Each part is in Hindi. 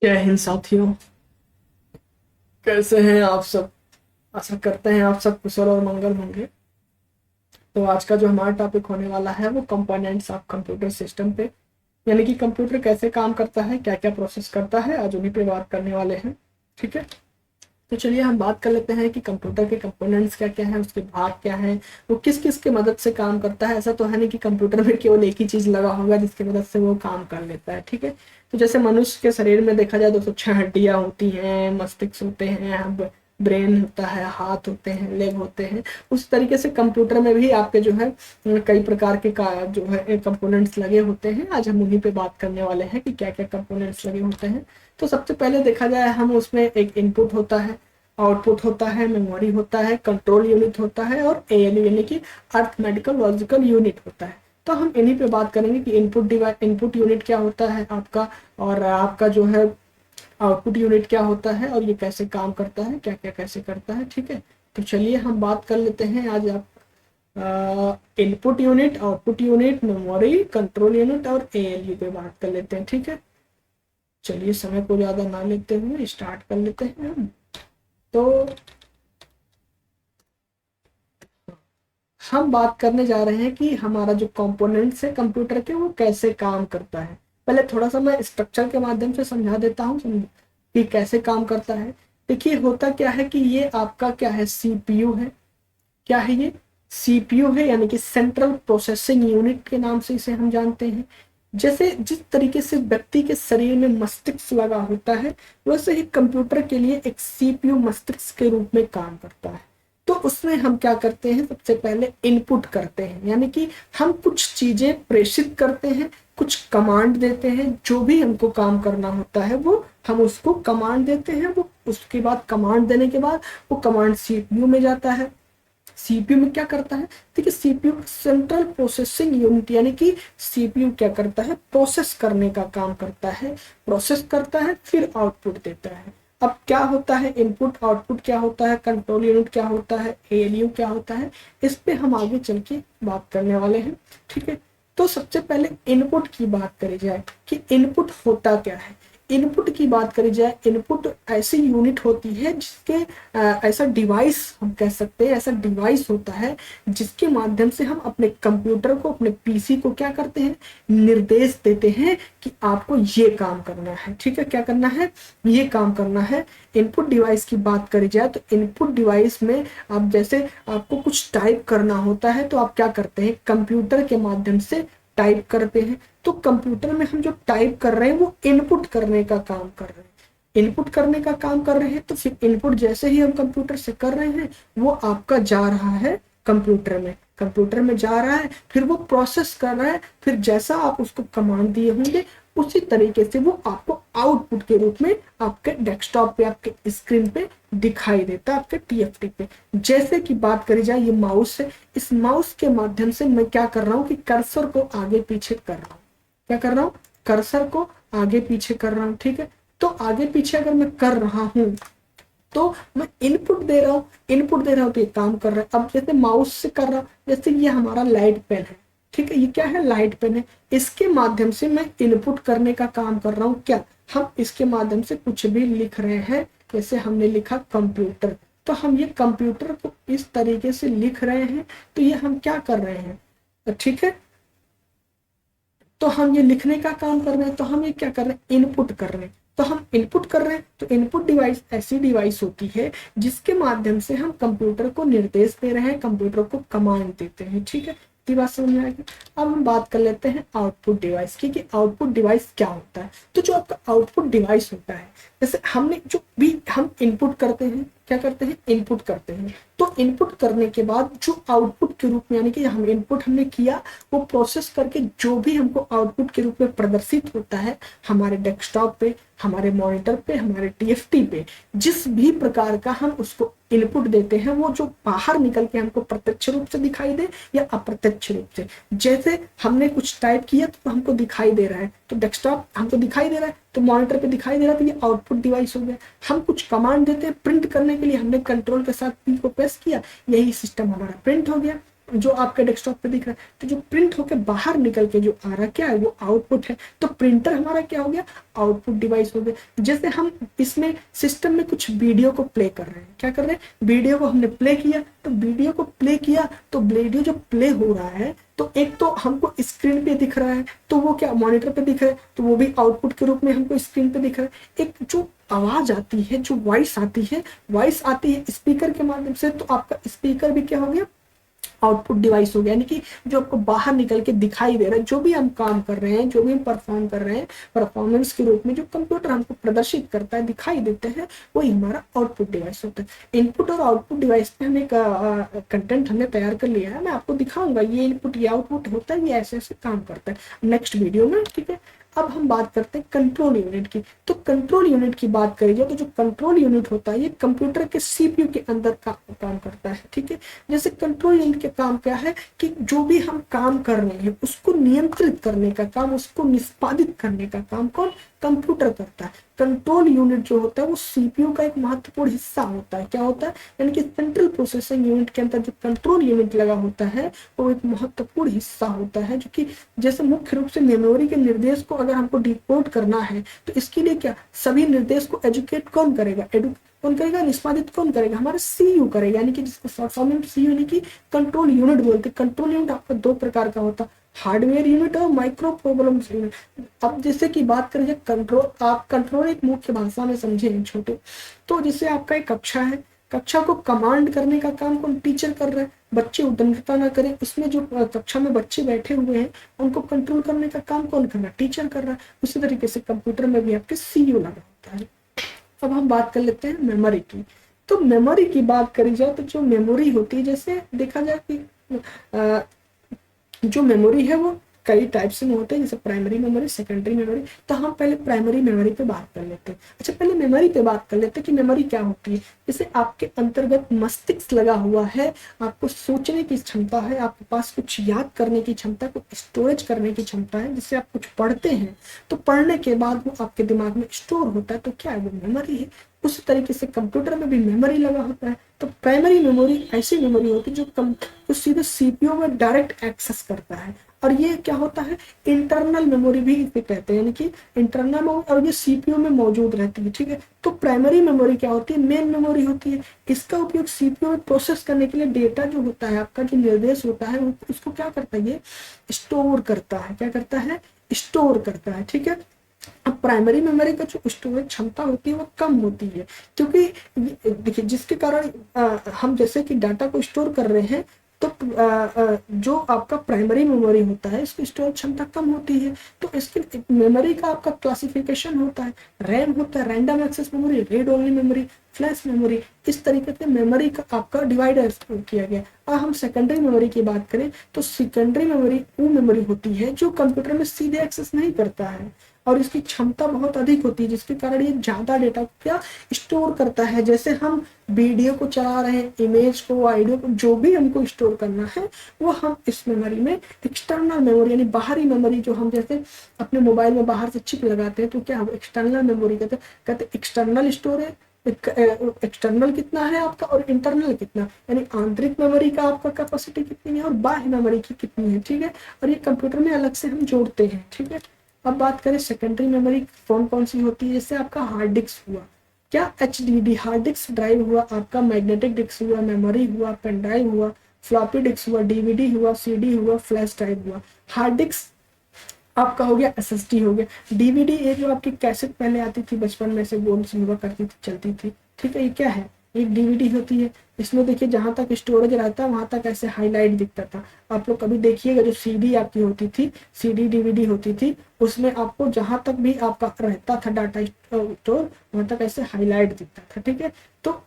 जय हिंद साथियों। कैसे हैं आप सब? आशा करते हैं आप सब कुशल और मंगल होंगे। तो आज का जो हमारा टॉपिक होने वाला है वो कंपोनेंट्स ऑफ कंप्यूटर सिस्टम पे, यानी कि कंप्यूटर कैसे काम करता है, क्या क्या प्रोसेस करता है, आज उन्हीं पे बात करने वाले हैं। ठीक है, तो चलिए हम बात कर लेते हैं कि कंप्यूटर के कंपोनेंट्स क्या क्या हैं, उसके भाग क्या हैं, वो किस किस की मदद से काम करता है। ऐसा तो है नहीं कि कंप्यूटर में केवल एक ही चीज लगा होगा जिसकी मदद से वो काम कर लेता है। ठीक है, तो जैसे मनुष्य के शरीर में देखा जाए 206 हड्डियां होती हैं, मस्तिष्क होते हैं, ब्रेन होता है, हाथ होते हैं, लेग होते हैं। उस तरीके से कंप्यूटर में भी आपके जो है कई प्रकार के का जो है कंपोनेंट्स लगे होते हैं। आज हम उन्हीं पे बात करने वाले हैं कि क्या क्या कंपोनेंट्स लगे होते हैं। तो सबसे पहले देखा जाए हम उसमें एक इनपुट होता है, आउटपुट होता है, मेमोरी होता है, कंट्रोल यूनिट होता है और एएलयू यानी कि अर्थमेटिकल लॉजिकल यूनिट होता है। तो हम इन्हीं पे बात करेंगे कि इनपुट यूनिट क्या होता है आपका, और आपका जो है आउटपुट यूनिट क्या होता है, और ये कैसे काम करता है, क्या क्या कैसे करता है। ठीक है, तो चलिए हम बात कर लेते हैं आज आप input unit, output unit, memory, control unit और एएलयू पे बात कर लेते हैं। ठीक है, चलिए समय को ज्यादा ना लेते हुए स्टार्ट कर लेते हैं हम। तो हम बात करने जा रहे हैं कि हमारा जो कंपोनेंट्स है कंप्यूटर के वो कैसे काम करता है। पहले थोड़ा सा मैं स्ट्रक्चर के माध्यम से समझा देता हूँ कि कैसे काम करता है। देखिए होता क्या है कि ये आपका क्या है, सीपीयू है। क्या है ये? सीपीयू है, यानी कि सेंट्रल प्रोसेसिंग यूनिट के नाम से इसे हम जानते हैं। जैसे जिस तरीके से व्यक्ति के शरीर में मस्तिष्क लगा होता है, वैसे ही कंप्यूटर के लिए एक सीपीयू मस्तिष्क के रूप में काम करता है। तो उसमें हम क्या करते हैं, सबसे पहले इनपुट करते हैं, यानी कि हम कुछ चीजें प्रेषित करते हैं, कुछ कमांड देते हैं। जो भी हमको काम करना होता है वो हम उसको कमांड देते हैं। वो उसके बाद कमांड देने के बाद वो कमांड सीपीयू में जाता है। सीपीयू में क्या करता है? देखिए सीपीयू सेंट्रल प्रोसेसिंग यूनिट, यानी कि सीपीयू क्या करता है, प्रोसेस करने का काम करता है। प्रोसेस करता है फिर आउटपुट देता है। अब क्या होता है इनपुट, आउटपुट क्या होता है, कंट्रोल यूनिट क्या होता है, एएलयू क्या होता है, इस पे हम आगे चल के बात करने वाले हैं। ठीक है, तो सबसे पहले इनपुट की बात करी जाए कि इनपुट होता क्या है। इनपुट की बात करी जाए, इनपुट ऐसी यूनिट होती है जिसके ऐसा डिवाइस हम कह सकते हैं, ऐसा डिवाइस होता है जिसके माध्यम से हम अपने कंप्यूटर को, अपने पीसी को क्या करते हैं, निर्देश देते हैं कि आपको ये काम करना है। ठीक है, क्या करना है, ये काम करना है। इनपुट डिवाइस की बात करी जाए तो इनपुट डिवाइस में आप जैसे आपको कुछ टाइप करना होता है तो आप क्या करते हैं, कंप्यूटर के माध्यम से टाइप करते हैं। तो कंप्यूटर में हम जो टाइप कर रहे हैं वो इनपुट करने का काम कर रहे हैं, इनपुट करने का काम कर रहे हैं। तो फिर इनपुट जैसे ही हम कंप्यूटर से कर रहे हैं वो आपका जा रहा है कंप्यूटर में, कंप्यूटर में जा रहा है, फिर वो प्रोसेस कर रहा है। फिर जैसा आप उसको कमांड दिए होंगे उसी तरीके से वो आपको आउटपुट के रूप में आपके डेस्कटॉप पे, आपके स्क्रीन पे दिखाई देता है, आपके टीएफटी पे। जैसे कि बात करी जाए ये माउस है, इस माउस के माध्यम से मैं क्या कर रहा हूँ कि कर्सर को आगे पीछे कर रहा हूँ। क्या कर रहा हूँ, कर्सर को आगे पीछे कर रहा हूँ। ठीक है, तो आगे पीछे अगर मैं कर रहा हूँ तो मैं इनपुट दे रहा हूँ, इनपुट दे रहा हूँ तो ये काम कर रहा है। अब जैसे माउस से कर रहा हूँ, जैसे ये हमारा लाइट पेन है। ठीक है, ये क्या है, लाइट पेन है। इसके माध्यम से मैं इनपुट करने का काम कर रहा हूँ। क्या, हम इसके माध्यम से कुछ भी लिख रहे हैं। जैसे हमने लिखा कंप्यूटर, तो हम ये कंप्यूटर को इस तरीके से लिख रहे हैं। तो ये हम क्या कर रहे हैं, ठीक है, तो हम ये लिखने का काम कर रहे हैं, तो हम ये क्या कर रहे हैं, इनपुट कर रहे हैं। तो हम इनपुट कर रहे हैं, तो इनपुट डिवाइस ऐसी डिवाइस होती है जिसके माध्यम से हम कंप्यूटर को निर्देश दे रहे हैं, कंप्यूटर को कमांड देते हैं। ठीक है, इतनी बात समझ में आएगी। अब हम बात कर लेते हैं आउटपुट डिवाइस की कि आउटपुट डिवाइस क्या होता है। तो जो आपका आउटपुट डिवाइस होता है, जैसे हमने जो भी हम इनपुट करते हैं, क्या करते हैं, इनपुट करते हैं। तो इनपुट करने के बाद जो आउटपुट के रूप में, यानी कि हम इनपुट हमने किया, वो प्रोसेस करके जो भी हमको आउटपुट के रूप में प्रदर्शित होता है हमारे डेस्कटॉप पे, हमारे मॉनिटर पे, हमारे टीएफटी पे, जिस भी प्रकार का हम उसको इनपुट देते हैं वो जो बाहर निकल के हमको प्रत्यक्ष रूप से दिखाई दे या अप्रत्यक्ष रूप से। जैसे हमने कुछ टाइप किया तो हमको दिखाई दे रहा है, तो डेस्कटॉप हमको दिखाई दे रहा है, तो मॉनिटर पे दिखाई दे रहा है, तो ये आउटपुट डिवाइस हो गया। हम कुछ कमांड देते हैं प्रिंट करने के लिए, हमने कंट्रोल के साथ पी को प्रेस किया, यही सिस्टम हमारा प्रिंट हो गया। जो आपके डेस्कटॉप पे दिख रहा है, तो जो प्रिंट होकर बाहर निकल के जो आ रहा है क्या है, वो आउटपुट है। तो प्रिंटर हमारा क्या हो गया, आउटपुट डिवाइस हो गया। जैसे हम इसमें सिस्टम में कुछ वीडियो को प्ले कर रहे हैं, क्या कर रहे हैं, वीडियो को हमने प्ले किया, तो वीडियो को प्ले किया तो वीडियो जो प्ले हो रहा है, तो एक तो हमको स्क्रीन पे दिख रहा है, तो वो क्या मॉनिटर पे दिख रहा है, तो वो भी आउटपुट के रूप में हमको स्क्रीन पे दिख रहा है। एक जो आवाज आती है, जो वॉइस आती है स्पीकर के माध्यम से, तो आपका स्पीकर भी क्या हो गया, आउटपुट डिवाइस हो गया। यानी कि जो आपको बाहर निकल के दिखाई दे रहा है, जो भी हम काम कर रहे हैं, जो भी हम परफॉर्म कर रहे हैं, परफॉर्मेंस के रूप में जो कंप्यूटर हमको प्रदर्शित करता है, दिखाई देते हैं, वही हमारा आउटपुट डिवाइस होता है। इनपुट और आउटपुट डिवाइस पे हमने एक कंटेंट हमने तैयार कर लिया है, मैं आपको दिखाऊंगा ये इनपुट ये आउटपुट होता है, ये ऐसे ऐसे काम करता है नेक्स्ट वीडियो में, ठीक है। अब हम बात करते हैं कंट्रोल यूनिट की। तो कंट्रोल यूनिट की बात करेंगे तो जो कंट्रोल यूनिट होता है, ये कंप्यूटर के सीपीयू के अंदर काम करता है, ठीक है। जैसे कंट्रोल यूनिट के काम क्या है कि जो भी हम काम कर रहे हैं उसको नियंत्रित करने का काम, उसको निष्पादित करने का काम कौन, कंप्यूटर करता है। कंट्रोल यूनिट जो होता है वो सीपीयू का एक महत्वपूर्ण हिस्सा होता है। क्या होता है, यानी कि सेंट्रल प्रोसेसिंग यूनिट के अंदर जो कंट्रोल यूनिट लगा होता है वो एक महत्वपूर्ण हिस्सा होता है, जो कि जैसे मुख्य रूप से मेमोरी के निर्देश को अगर हमको डिकोड करना है, तो इसके लिए क्या सभी निर्देश को एजुकेट कौन करेगा, कौन करेगा, निष्पादित कौन करेगा, हमारा सीयू करेगा। यानी कि जिसको शॉर्ट फॉर्म में सीयू यानी कि कंट्रोल यूनिट बोलते हैं। कंट्रोल यूनिट आपका दो प्रकार का होता है, हार्डवेयर यूनिट और माइक्रो प्रॉब्लम यूनिट। अब जैसे कि बात करें कंट्रोल, आप कंट्रोल एक मुख्य भाषा में समझे छोटे, तो जैसे आपका एक कक्षा है, कक्षा को कमांड करने का काम कौन, टीचर कर रहा है, बच्चे उद्दंडता ना करें, उसमें जो कक्षा में बच्चे बैठे हुए हैं उनको कंट्रोल करने का काम कौन कर रहा है, टीचर कर रहा है। उसी तरीके से कंप्यूटर में भी आपके सीयू लगा होता है। अब हम बात कर लेते हैं मेमोरी की। तो मेमोरी की बात करी जाए तो जो मेमोरी होती है, जैसे देखा जाए कि जो मेमोरी है वो कई टाइप्स में होते हैं, जैसे प्राइमरी मेमोरी, सेकेंडरी मेमोरी। तो हम पहले प्राइमरी मेमोरी पे बात कर लेते हैं। अच्छा, पहले मेमोरी पे बात कर लेते हैं कि मेमोरी क्या होती है। जैसे आपके अंतर्गत मस्तिष्क लगा हुआ है, आपको सोचने की क्षमता है, आपके पास कुछ याद करने की क्षमता, कुछ स्टोरेज करने की क्षमता है। जैसे आप कुछ पढ़ते हैं तो पढ़ने के बाद वो आपके दिमाग में स्टोर होता है, तो क्या है, वो मेमोरी है। उस तरीके से कंप्यूटर में भी मेमोरी लगा होता है। तो प्राइमरी मेमोरी ऐसी मेमोरी होती है जो सीधे सीपीयू में डायरेक्ट एक्सेस करता है। और ये क्या होता है, इंटरनल मेमोरी भी इसे कहते हैं, यानी कि इंटरनल मेमोरी, और ये सीपीयू में मौजूद रहती है, ठीक है। तो प्राइमरी मेमोरी क्या होती है, मेन मेमोरी होती है। इसका उपयोग सीपीयू में प्रोसेस करने के लिए डेटा जो होता है, आपका जो निर्देश होता है, उसको क्या करता है, ये स्टोर करता है। क्या करता है, स्टोर करता है, ठीक है। अब प्राइमरी मेमोरी का जो स्टोरेज क्षमता होती है वो कम होती है, क्योंकि देखिए जिसके कारण हम जैसे कि डाटा को स्टोर कर रहे हैं, तो जो आपका प्राइमरी मेमोरी होता है इसकी स्टोरेज क्षमता कम होती है। तो इसके मेमोरी का आपका क्लासिफिकेशन होता है, रैम होता है, random access memory, read only memory, flash memory. इस तरीके से मेमोरी का आपका डिवाइडर किया गया। अब हम सेकेंडरी मेमोरी की बात करें तो सेकेंडरी मेमोरी वो मेमोरी होती है जो कंप्यूटर में सीधे एक्सेस नहीं करता है, और इसकी क्षमता बहुत अधिक होती है, जिसके कारण ये ज्यादा डेटा को क्या स्टोर करता है। जैसे हम वीडियो को चला रहे हैं, इमेज को, ऑडियो को, जो भी हमको स्टोर करना है वो हम इस मेमोरी में एक्सटर्नल मेमोरी यानी बाहरी मेमोरी, जो हम जैसे अपने मोबाइल में बाहर से चिप लगाते हैं तो क्या हम एक्सटर्नल मेमोरी कहते हैं एक्सटर्नल स्टोरेज। एक्सटर्नल कितना है आपका और इंटरनल कितना, यानी आंतरिक मेमोरी का आपका कैपेसिटी कितनी है और बाह्य मेमोरी की कितनी है, ठीक है। और ये कंप्यूटर में अलग से हम जोड़ते हैं, ठीक है। अब बात करें सेकेंडरी मेमोरी कौन कौन सी होती है, जैसे आपका हार्ड डिस्क हुआ, क्या एचडीडी हार्ड डिस्क ड्राइव हुआ, आपका मैग्नेटिक डिस्क हुआ, मेमोरी हुआ, पेन ड्राइव हुआ, फ्लॉपी डिस्क हुआ, डीवीडी हुआ, सीडी हुआ, फ्लैश ड्राइव हुआ। हार्ड डिस्क आपका हो गया, एसएसडी हो गया। डीवीडी ये जो आपकी कैसेट पहले आती थी बचपन में से गोल सी हुआ करती थी, चलती थी, ठीक है। ये क्या है, एक डीवीडी होती है। इसमें देखिए जहां तक स्टोरेज रहता है वहां तक ऐसे हाईलाइट दिखता था। आप लोग कभी देखिएगा जो सीडी आपकी होती थी, सीडी डीवीडी होती थी, उसमें आपको जहां तक भी आपका रहता था डाटा स्टोर वहां तक ऐसे हाईलाइट दिखता था, ठीक है। तो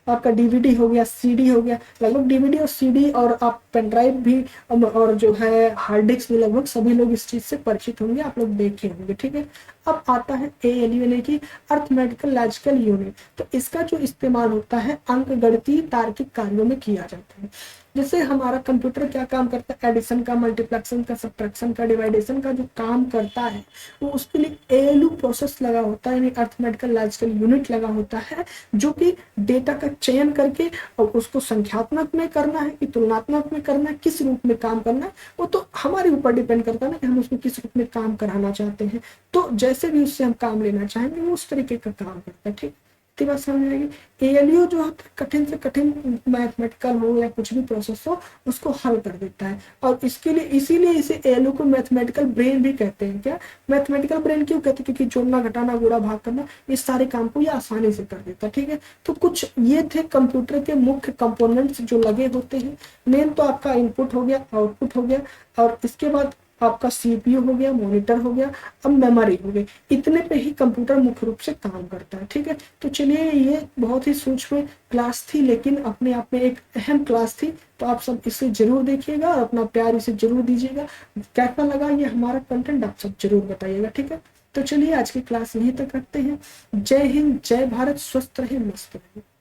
आपका डीवीडी हो गया, सीडी हो गया, लगभग डीवीडी और सीडी और आप पेन ड्राइव भी और जो है हार्ड डिस्क भी लगभग सभी लोग इस चीज से परिचित होंगे, आप लोग देखे होंगे, ठीक है। अब आता है एएलयू यानी कि अर्थमेटिकल लॉजिकल यूनिट। तो इसका जो इस्तेमाल होता है अंक गणितीय तार्किक कार्यों में किया जाता है। जैसे हमारा कंप्यूटर क्या काम करता है, एडिशन का, मल्टीप्लेक्शन का, सब्ट्रैक्शन का, डिवाइडेशन का जो काम करता है वो उसके लिए एएलयू प्रोसेस लगा होता है, यानी अर्थमेटिकल लॉजिकल यूनिट लगा होता है, जो कि डेटा का चयन करके और उसको संख्यात्मक में करना है कि तुलनात्मक में करना है, किस रूप में काम करना है, वो तो हमारे ऊपर डिपेंड करता है ना कि हम उसमें किस रूप में काम कराना चाहते हैं। तो जैसे भी उससे हम काम लेना चाहेंगे वो उस तरीके का काम करता है। ठीक, इतनी बात समझ आएगी। एएलयू जो होता है कठिन से कठिन मैथमेटिकल हो या कुछ भी प्रोसेस हो उसको हल कर देता है, और इसके लिए इसीलिए इसे एएलयू को मैथमेटिकल ब्रेन भी कहते हैं। क्या मैथमेटिकल ब्रेन क्यों कहते हैं? क्योंकि जोड़ना, घटाना, गुणा, भाग करना, इस सारे काम को ये आसानी से कर देता है। ठीक है, तो कुछ ये थे कंप्यूटर के मुख्य कंपोनेंट्स जो लगे होते हैं। मेन तो आपका इनपुट हो गया, आउटपुट हो गया, और इसके बाद आपका सीपीयू हो गया, मॉनिटर हो गया, अब मेमोरी हो गई। इतने पे ही कंप्यूटर मुख्य रूप से काम करता है। ठीक है, तो चलिए ये बहुत ही सूक्ष्म क्लास थी, लेकिन अपने आप में एक अहम क्लास थी। तो आप सब इसे जरूर देखिएगा और अपना प्यार इसे जरूर दीजिएगा। कैसा लगा ये हमारा कंटेंट आप सब जरूर बताइएगा। ठीक है, तो चलिए आज की क्लास यहीं तक रखते हैं। जय हिंद, जय भारत, स्वस्थ रहे, मस्त रहे।